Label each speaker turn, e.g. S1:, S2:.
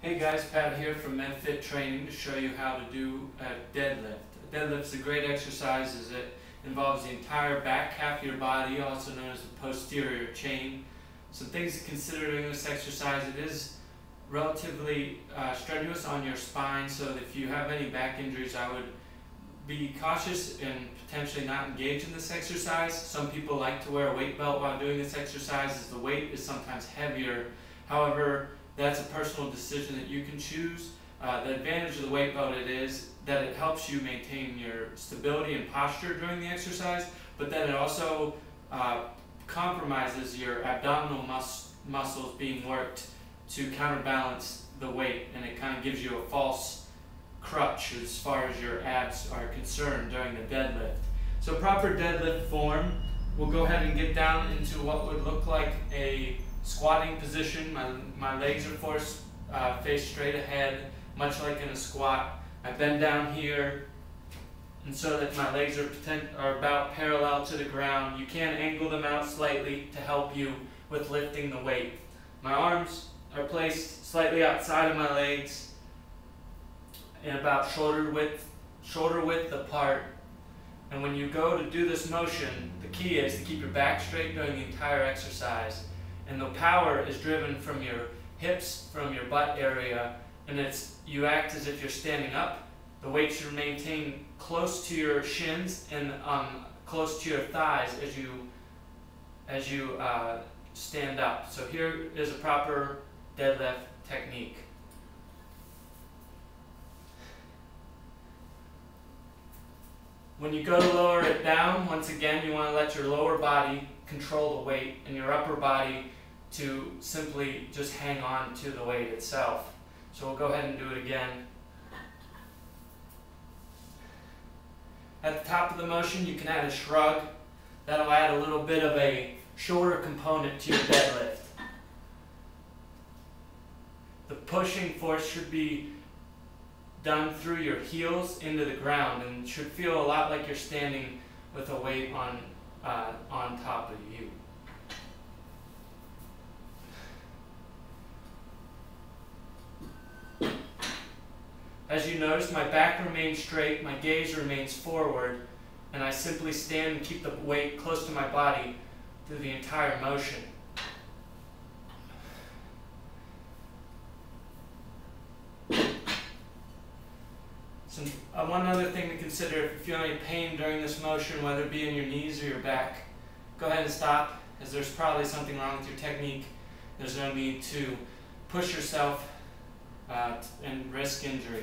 S1: Hey guys, Pat here from MedFit Training to show you how to do a deadlift. A deadlift is a great exercise as it involves the entire back half of your body, also known as the posterior chain. Some things to consider during this exercise: it is relatively strenuous on your spine, so if you have any back injuries, I would be cautious and potentially not engage in this exercise. Some people like to wear a weight belt while doing this exercise as the weight is sometimes heavier. However, that's a personal decision that you can choose. The advantage of the weight belt is that it helps you maintain your stability and posture during the exercise, but then it also compromises your abdominal muscles being worked to counterbalance the weight, and it kind of gives you a false crutch as far as your abs are concerned during the deadlift. So proper deadlift form, we'll go ahead and get down into what would look like a squatting position. My legs are face straight ahead, much like in a squat. I bend down here, and so that my legs are about parallel to the ground. You can angle them out slightly to help you with lifting the weight. My arms are placed slightly outside of my legs and about shoulder width apart. And when you go to do this motion, the key is to keep your back straight during the entire exercise. And the power is driven from your hips, from your butt area, and you act as if you're standing up. The weight should maintain close to your shins and close to your thighs as you stand up. So here is a proper deadlift technique. When you go to lower it down, once again, you want to let your lower body control the weight and your upper body to simply just hang on to the weight itself. So we'll go ahead and do it again. At the top of the motion, you can add a shrug. That'll add a little bit of a shoulder component to your deadlift. The pushing force should be done through your heels into the ground, and should feel a lot like you're standing with a weight on top of you. As you notice, my back remains straight, my gaze remains forward, and I simply stand and keep the weight close to my body through the entire motion. So, one other thing to consider: if you feel any pain during this motion, whether it be in your knees or your back, go ahead and stop, as there's probably something wrong with your technique. There's no need to push yourself and risk injury.